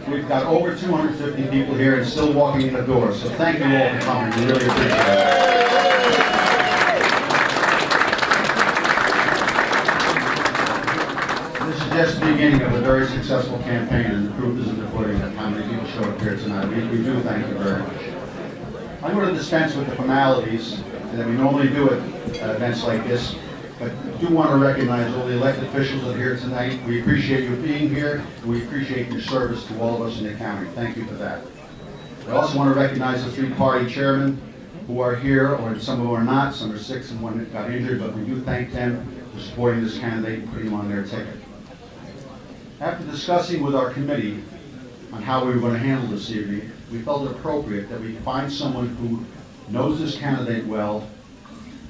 We've got over 250 people here and still walking in the door, so thank you all for coming. We really appreciate it. This is just the beginning of a very successful campaign, and the proof is in the pudding of how many people showed up here tonight. We do thank you very much. I'm going to dispense with the formalities that we normally do at events like this, but I do want to recognize all the elected officials that are here tonight. We appreciate you being here, and we appreciate your service to all of us in the county. Thank you for that. I also want to recognize the three-party chairmen who are here, or some who are not. Some are sick, and one got injured, but we do thank them for supporting this candidate and putting him on their ticket. After discussing with our committee on how we were going to handle this evening, we felt it appropriate that we find someone who knows this candidate well,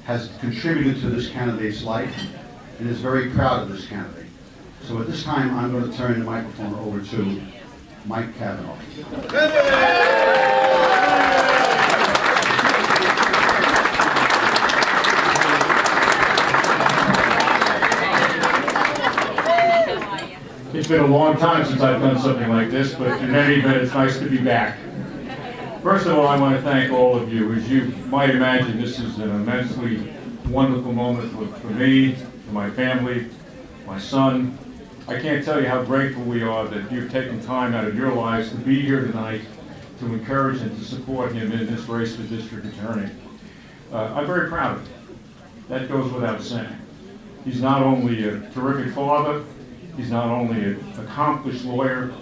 has contributed to this candidate's life, and is very proud of this candidate. So at this time, I'm going to turn the microphone over to Mike Kavanagh. It's been a long time since I've done something like this, but in any event, it's nice to be back. First of all, I want to thank all of you. As you might imagine, this is an immensely wonderful moment for me, for my family, my son. I can't tell you how grateful we are that you've taken time out of your lives to be here tonight to encourage and to support him in this race for district attorney. I'm very proud of him. That goes without saying. He's not only a terrific father, he's not only an accomplished lawyer,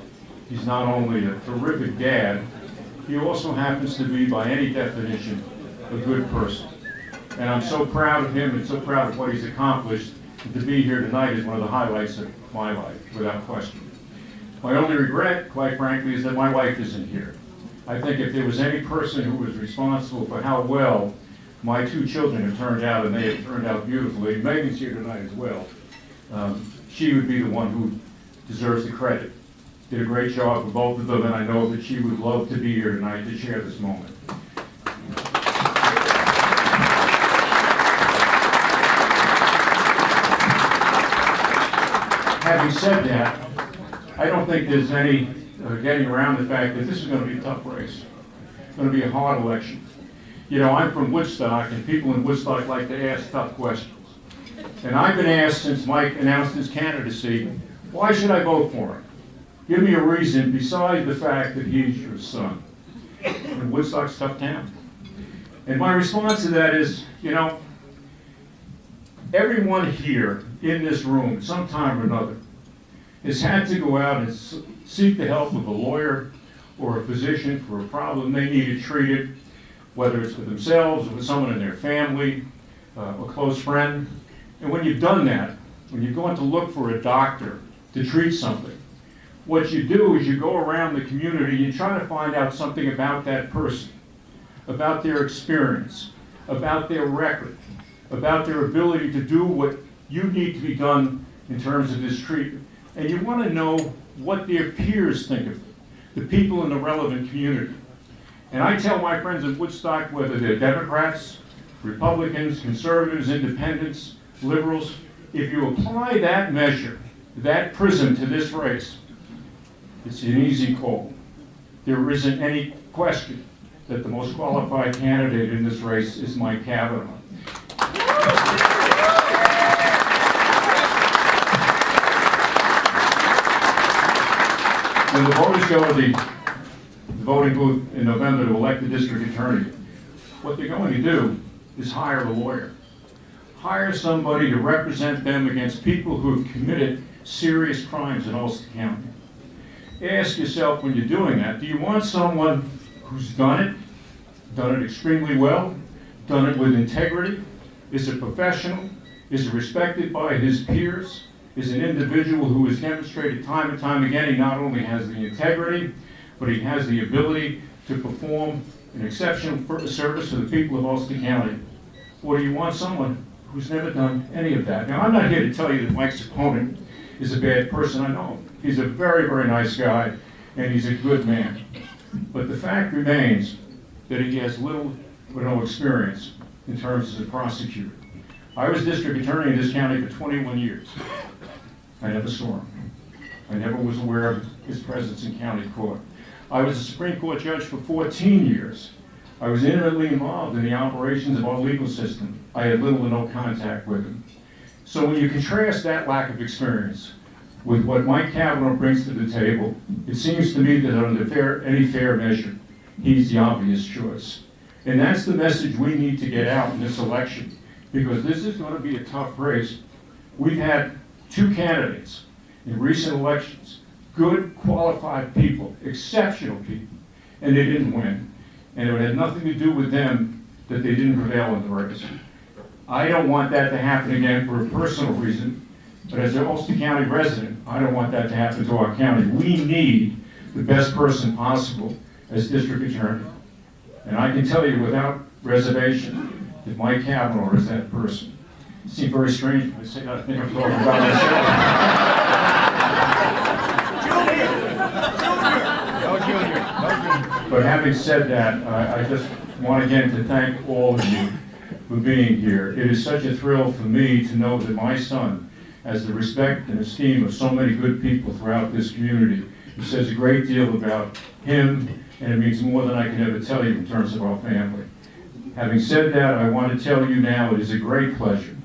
he's not only a terrific dad, he also happens to be, by any definition, a good person. And I'm so proud of him and so proud of what he's accomplished, and to be here tonight is one of the highlights of my life, without question. My only regret, quite frankly, is that my wife isn't here. I think if there was any person who was responsible for how well my two children have turned out, and they have turned out beautifully, Megan's here tonight as well, she would be the one who deserves the credit. Did a great job for both of them, and I know that she would love to be here tonight to share this moment. Having said that, I don't think there's any getting around the fact that this is going to be a tough race. It's going to be a hard election. You know, I'm from Woodstock, and people in Woodstock like to ask tough questions. And I've been asked since Mike announced his candidacy, why should I vote for him? Give me a reason besides the fact that he's your son. And Woodstock's a tough town. And my response to that is, you know, everyone here in this room, at some time or another, has had to go out and seek the help of a lawyer or a physician for a problem they needed treated, whether it's with themselves or with someone in their family, a close friend. And when you've done that, when you've gone to look for a doctor to treat something, what you do is you go around the community and you try to find out something about that person, about their experience, about their record, about their ability to do what you need to be done in terms of this treatment. And you want to know what their peers think of it, the people in the relevant community. And I tell my friends in Woodstock, whether they're Democrats, Republicans, conservatives, independents, liberals, if you apply that measure, that prism to this race, it's an easy call. There isn't any question that the most qualified candidate in this race is Mike Kavanagh. When the voters go to the voting booth in November to elect the district attorney, what they're going to do is hire a lawyer. Hire somebody to represent them against people who have committed serious crimes in Ulster County. Ask yourself when you're doing that, do you want someone who's done it extremely well, done it with integrity, is a professional, is respected by his peers, is an individual who has demonstrated time and time again he not only has the integrity, but he has the ability to perform an exceptional service to the people of Ulster County? Or do you want someone who's never done any of that? Now, I'm not here to tell you that Mike's opponent is a bad person. I know him. He's a very, very nice guy, and he's a good man. But the fact remains that he has little or no experience in terms of a prosecutor. I was district attorney in this county for 21 years. I never saw him. I never was aware of his presence in county court. I was a Supreme Court judge for 14 years. I was intimately involved in the operations of our legal system. I had little or no contact with him. So when you contrast that lack of experience with what Mike Kavanagh brings to the table, it seems to me that under any fair measure, he's the obvious choice. And that's the message we need to get out in this election, because this is going to be a tough race. We've had two candidates in recent elections, good, qualified people, exceptional people, and they didn't win. And it had nothing to do with them that they didn't prevail in the race. I don't want that to happen again for a personal reason, but as an Ulster County resident, I don't want that to happen to our county. We need the best person possible as district attorney. And I can tell you without reservation that Mike Kavanagh is that person. It seems very strange when I say that. I think I'm talking about myself. But having said that, I just want again to thank all of you for being here. It is such a thrill for me to know that my son has the respect and esteem of so many good people throughout this community. It says a great deal about him, and it means more than I can ever tell you in terms of our family. Having said that, I want to tell you now it is a great pleasure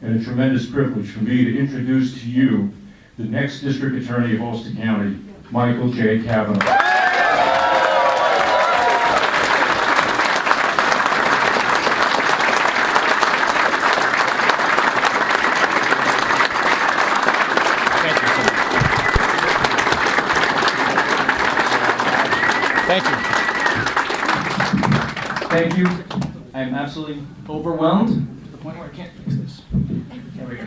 and a tremendous privilege for me to introduce to you the next District Attorney of Ulster County, Michael J. Kavanagh. Thank you. Thank you. I am absolutely overwhelmed to the point where I can't fix this. There we go.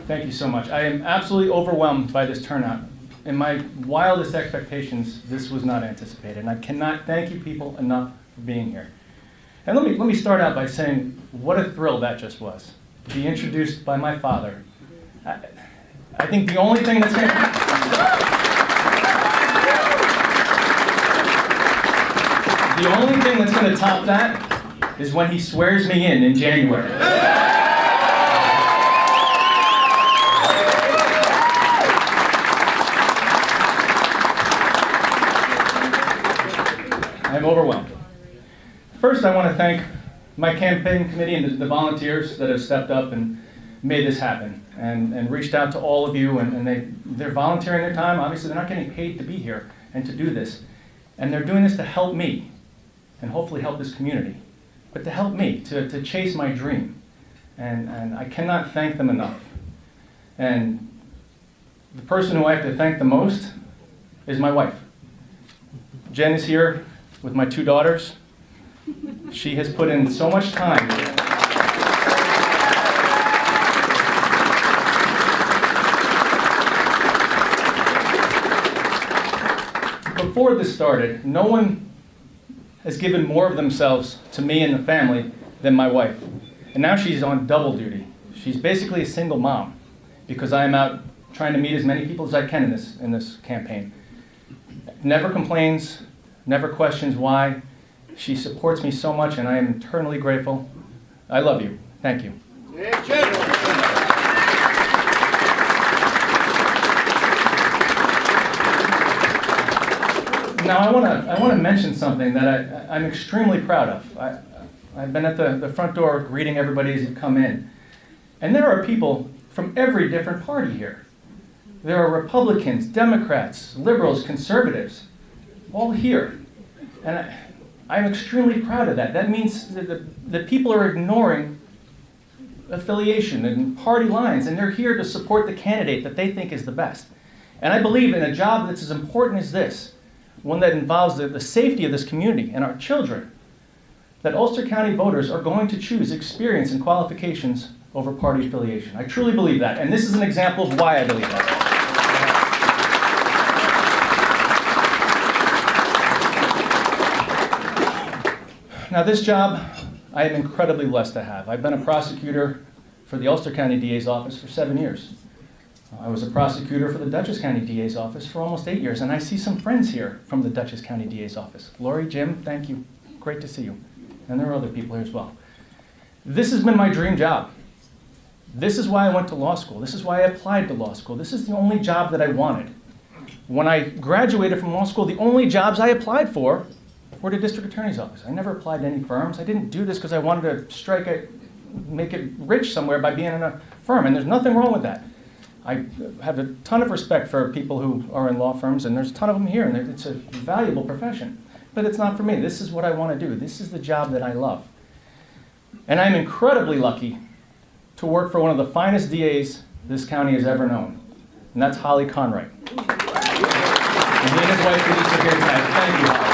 Thank you so much. I am absolutely overwhelmed by this turnout. In my wildest expectations, this was not anticipated. And I cannot thank you people enough for being here. And let me start out by saying what a thrill that just was. To be introduced by my father. I think the only thing that's going to... The only thing that's going to top that is when he swears me in January. I'm overwhelmed. First, I want to thank my campaign committee and the volunteers that have stepped up and made this happen and reached out to all of you, and they're volunteering their time. Obviously, they're not getting paid to be here and to do this. And they're doing this to help me and hopefully help this community, but to help me, to chase my dream. And I cannot thank them enough. And the person who I have to thank the most is my wife. Jen is here with my two daughters. She has put in so much time. Before this started, no one has given more of themselves to me and the family than my wife. And now she's on double duty. She's basically a single mom because I am out trying to meet as many people as I can in this campaign. Never complains, never questions why. She supports me so much and I am eternally grateful. I love you. Thank you. Now I want to mention something that I'm extremely proud of. I've been at the front door greeting everybody as you come in. And there are people from every different party here. There are Republicans, Democrats, liberals, conservatives, all here. And I'm extremely proud of that. That means that the people are ignoring affiliation and party lines, and they're here to support the candidate that they think is the best. And I believe in a job that's as important as this, one that involves the safety of this community and our children, that Ulster County voters are going to choose experience and qualifications over party affiliation. I truly believe that, and this is an example of why I believe that. Now this job, I am incredibly blessed to have. I've been a prosecutor for the Ulster County DA's office for 7 years. I was a prosecutor for the Dutchess County DA's office for almost 8 years, and I see some friends here from the Dutchess County DA's office. Lori, Jim, thank you. Great to see you. And there are other people here as well. This has been my dream job. This is why I went to law school. This is why I applied to law school. This is the only job that I wanted. When I graduated from law school, the only jobs I applied for were the district attorney's office. I never applied to any firms. I didn't do this because I wanted to make it rich somewhere by being in a firm, and there's nothing wrong with that. I have a ton of respect for people who are in law firms, and there's a ton of them here, and it's a valuable profession. But it's not for me. This is what I want to do. This is the job that I love. And I'm incredibly lucky to work for one of the finest DAs this county has ever known, and that's Holly Conright. And he and his wife Denise are here tonight. Thank you, Holly.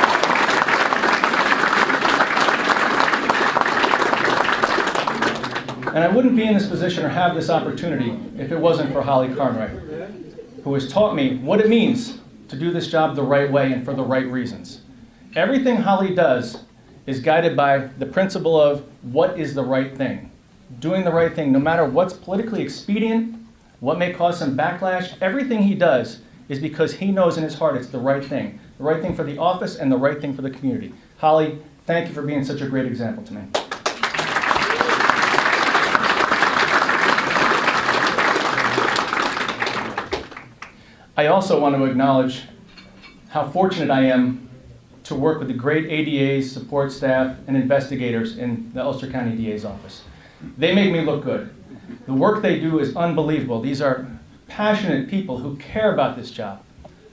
And I wouldn't be in this position or have this opportunity if it wasn't for Holly Conright, who has taught me what it means to do this job the right way and for the right reasons. Everything Holly does is guided by the principle of what is the right thing. Doing the right thing, no matter what's politically expedient, what may cause some backlash, everything he does is because he knows in his heart it's the right thing. The right thing for the office and the right thing for the community. Holly, thank you for being such a great example to me. I also want to acknowledge how fortunate I am to work with the great ADAs, support staff, and investigators in the Ulster County DA's office. They make me look good. The work they do is unbelievable. These are passionate people who care about this job.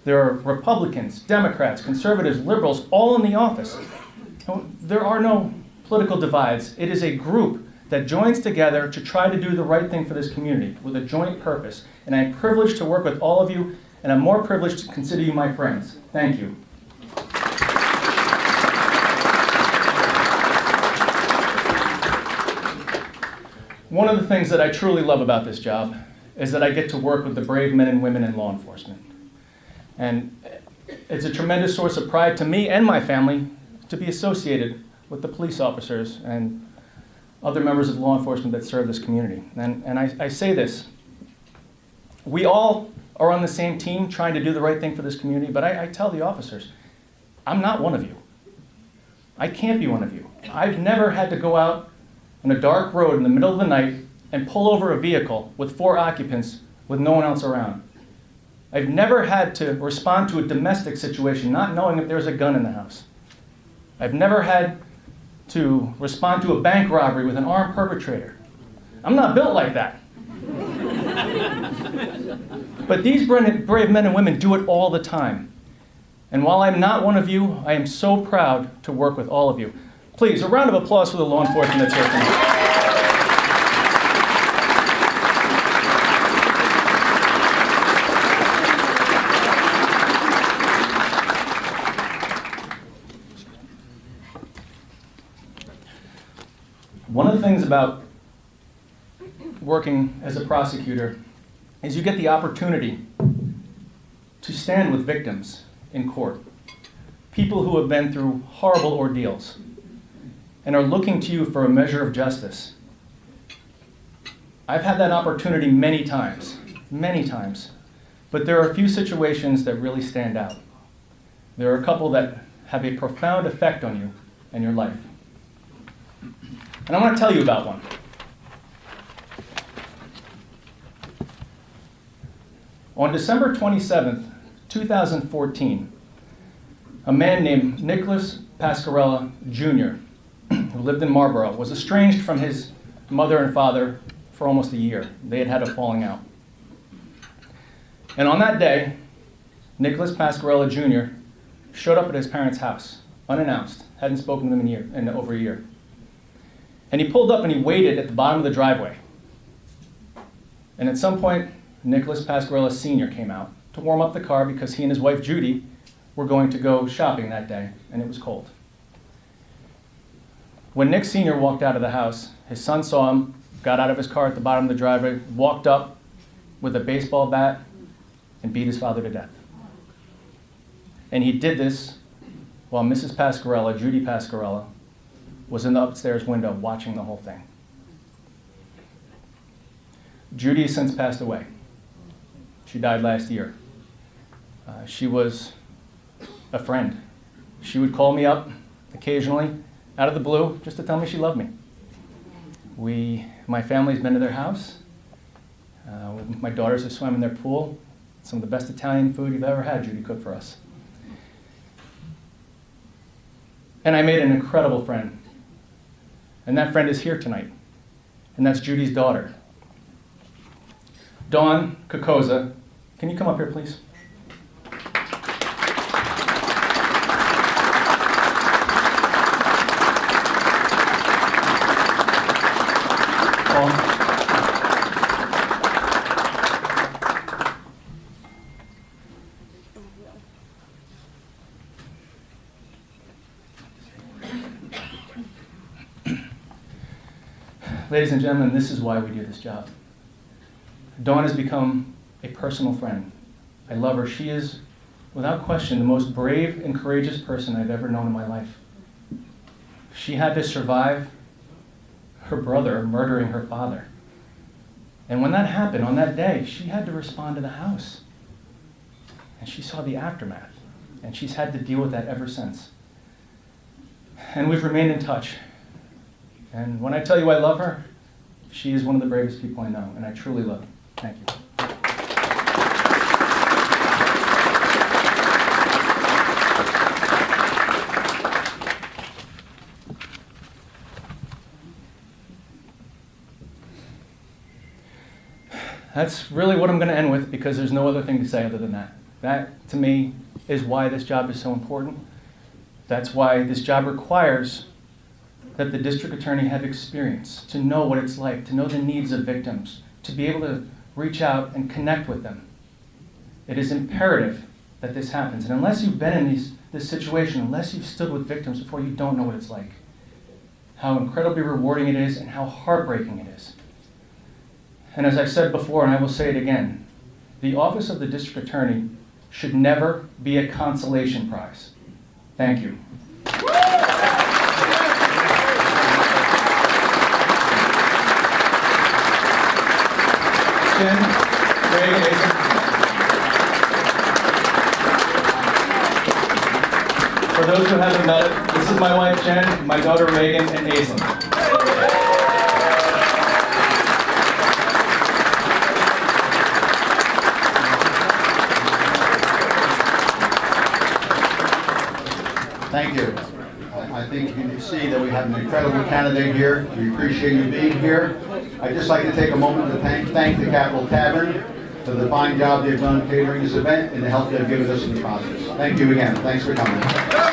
There are Republicans, Democrats, conservatives, liberals, all in the office. There are no political divides. It is a group that joins together to try to do the right thing for this community with a joint purpose. And I'm privileged to work with all of you, and I'm more privileged to consider you my friends. Thank you. One of the things that I truly love about this job is that I get to work with the brave men and women in law enforcement. And it's a tremendous source of pride to me and my family to be associated with the police officers and other members of law enforcement that serve this community. And I say this, we all are on the same team trying to do the right thing for this community, but I tell the officers, I'm not one of you. I can't be one of you. I've never had to go out on a dark road in the middle of the night and pull over a vehicle with 4 occupants with no one else around. I've never had to respond to a domestic situation not knowing if there's a gun in the house. I've never had to respond to a bank robbery with an armed perpetrator. I'm not built like that. But these brave men and women do it all the time. And while I'm not one of you, I am so proud to work with all of you. Please, a round of applause for the law enforcement that's here tonight. One of the things about working as a prosecutor is you get the opportunity to stand with victims in court. People who have been through horrible ordeals and are looking to you for a measure of justice. I've had that opportunity many times, but there are a few situations that really stand out. There are a couple that have a profound effect on you and your life. And I want to tell you about one. On December 27th, 2014, a man named Nicholas Pasquarella Jr., who lived in Marlborough, was estranged from his mother and father for almost a year. They had a falling out. And on that day, Nicholas Pasquarella Jr. showed up at his parents' house, unannounced, hadn't spoken to them in over a year. And he pulled up and he waited at the bottom of the driveway. And at some point, Nicholas Pasquarella Sr. came out to warm up the car because he and his wife Judy were going to go shopping that day, and it was cold. When Nick Sr. walked out of the house, his son saw him, got out of his car at the bottom of the driveway, walked up with a baseball bat, and beat his father to death. And he did this while Mrs. Pasquarella, Judy Pasquarella, was in the upstairs window watching the whole thing. Judy has since passed away. She died last year. She was a friend. She would call me up occasionally, out of the blue, just to tell me she loved me. My family's been to their house. My daughters have swam in their pool. Some of the best Italian food you've ever had, Judy cooked for us. And I made an incredible friend. And that friend is here tonight. And that's Judy's daughter. Dawn Kokoza. Can you come up here, please? Paul. Ladies and gentlemen, this is why we do this job. Dawn has become a personal friend. I love her. She is, without question, the most brave and courageous person I've ever known in my life. She had to survive her brother murdering her father. And when that happened, on that day, she had to respond to the house. And she saw the aftermath. And she's had to deal with that ever since. And we've remained in touch. And when I tell you I love her, she is one of the bravest people I know, and I truly love her. Thank you. That's really what I'm going to end with, because there's no other thing to say other than that. That, to me, is why this job is so important. That's why this job requires that the district attorney have experience, to know what it's like, to know the needs of victims, to be able to reach out and connect with them. It is imperative that this happens. And unless you've been in this situation, unless you've stood with victims before, you don't know what it's like. How incredibly rewarding it is and how heartbreaking it is. And as I've said before, and I will say it again, the office of the district attorney should never be a consolation prize. Thank you. Jen, Reagan, Asen. For those who haven't met it, this is my wife Jen, my daughter Reagan, and Asen. Thank you. I think you can see that we have an incredible candidate here. We appreciate you being here. I'd just like to take a moment to thank the Capitol Tavern for the fine job they've done catering this event and the help they've given us in the process. Thank you again. Thanks for coming.